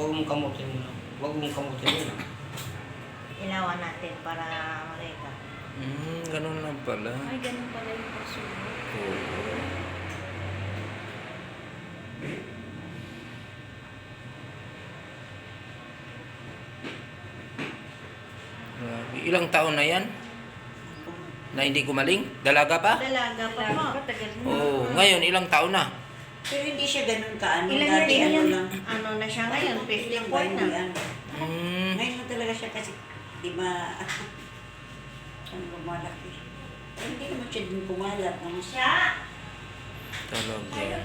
Huwag mong kamutin mo lang. Huwag mong kamutin mo lang. Ilawan natin para makita. Ganun lang pala. Ay, ganun pala yung pagsunod. Oo. Grabe. Ilang taon na yan? Na hindi gumaling? Dalaga pa? Dalaga pa po. Tagal na. Oo. Ngayon, ilang taon na? Pero hindi siya ganun kaano. Ilan Dati years ano yan? lang. Ano na siya ngayon? 54 na. Ngayon na talaga siya kasi, di ba, ano lumalaki. Hindi naman siya din kumalat. Ano siya? Talaga.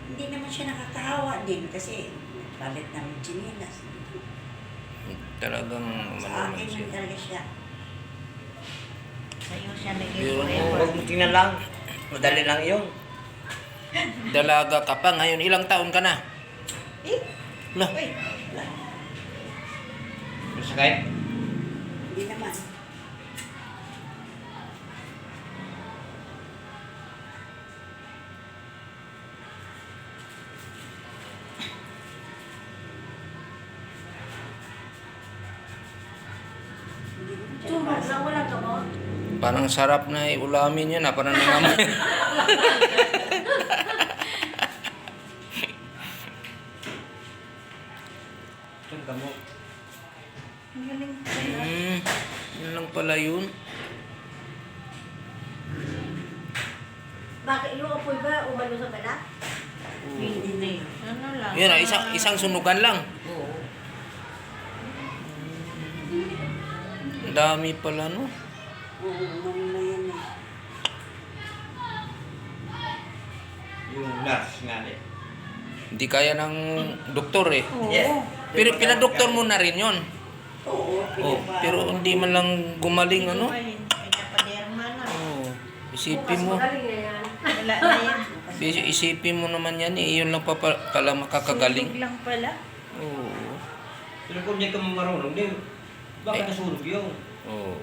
Hindi naman siya nakakahawa din kasi palit namin chinilas. Talagang Sa manuman akin siya. yun talaga siya. Sa'yo siya naging Yun. forever. Huwag mo tingnan lang. Madali lang yun. Dalaga ka pa. Ngayon, ilang taon ka na? Eh, Lah. wait. Wala. Masakit? Hindi naman. Hindi naman siya Sunog nabasa. lang, walang gamot. Parang sarap na ulamin yan. Parang nangamoy. Itong gamot. Ang galing pala. Yun lang pala yun. Bakit yung apoy ba umano sa balat? Hindi na yun. Ano lang? Yun, isang sunugan lang. Oo. Ang dami pala, no? Oo, ano na yan eh. Yung nurse nga din. Hindi kaya ng doktor eh. Oo. Yes. Pero pinadoktor mo na rin yun. Oo, Oh, pero hindi man lang gumaling, ano? Pinapaderma na. Oh, Bukas isipin mo. magaling na yan. Wala na yan. Isipin mo naman yan eh. Yun lang pa pala makakagaling. Sunog lang pala. Oo. Pero kung hindi ka marunong, di, bakit Eh. nasunog yun? Oo.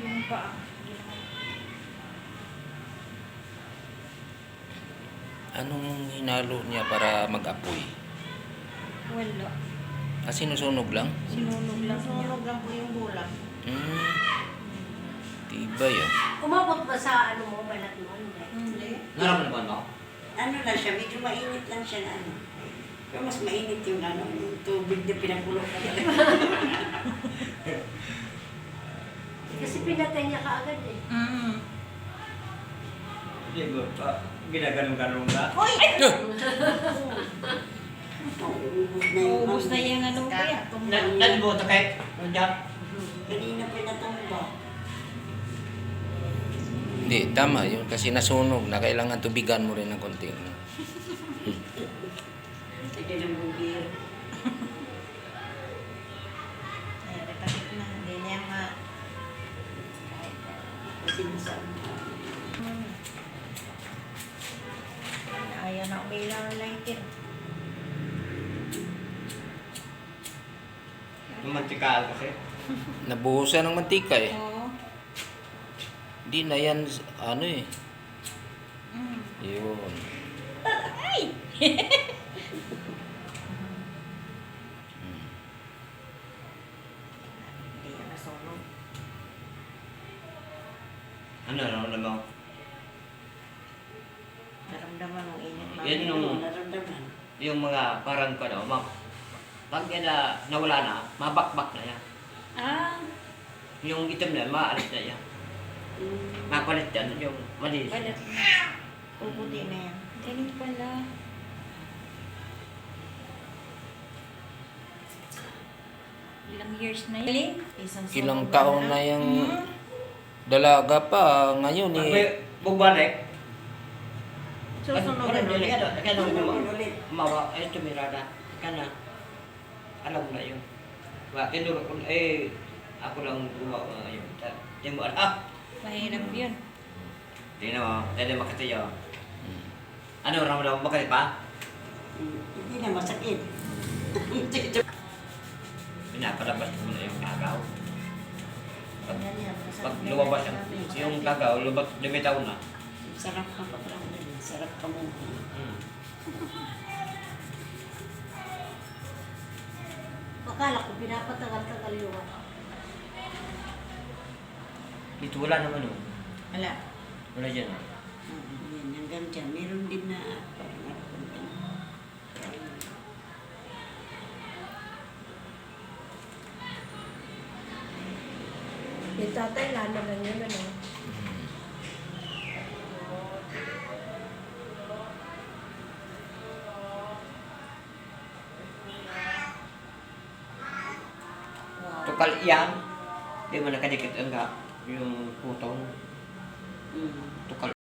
Yung paa. Anong hinalo niya para mag-apoy? Wala. Sinusunog lang? Sinunog lang niya. Sunog lang po yung bulang. Tibay ah. Umabot ba sa ano mo, balat mo? Hindi. Hindi. Naramdaman mo? Ano lang siya, medyo mainit lang siya na ano. Pero mas mainit yung ano, yung tubig na pinakulo ka talaga. Kasi pinatay niya kaagad eh. Hindi ba? Ginaganong-ganong na. Uy! Ubus na yung Ubus na yung ano pa yan. Nalibo ito kahit nandiyan. Kanina pinatumba. Hindi, tama yun. Kasi nasunog na. Kailangan tubigan mo rin ng konti. No? Sige ng bugir. Ayan, repakit na. Hindi niya ma... Kasi nasa Ayaw na umilaw ng lighter. Mantikal kasi. Nabuhusan ng mantika eh. Oo. Hindi na yan, ano eh. Mm. Yun. Hindi yan nasunog. Ano, naramdaman mo? Naramdaman ng init. Yan yung- naramdaman. Yung mga parang ko daw, pag yan na nawala na, mabakbak na yan. Ah, Yung itim na, maalis na yan. Mapalit yan, yung malinis. balat mo. Puputi na yan. Ganun pala. Ilang years na yun? Isang Ilang sunog taon na yung dalaga pa. Ngayon eh. Bugbalik. Susunod Parang ulit. delikado. Kaya nung Susunod ulit. mawa, ay tumirada. Kana, alam mo na yun. Tinuro ko, ako lang gumawa yun. Yung mo, Mahirap yun. tingnan mo, hindi makatayo. Ano, ramdam mo bakit pa? Hindi na masakit. Pinapalabas mo na yung kagaw. Yan yan. Pag lumabas yung kagaw, lumitaw na. Sarap ka pa lang. Sarap ka mo. Akala ko pinapatagal-tagal yung ano. Dito wala naman oh. Wala. Wala dyan oh. Yan, hanggang dyan. Meron din na parang ano. Yung tatay, lalo lang yun, ano? Tukal yan. Di mo nakadikit ang yung putong. Mm. Tukal.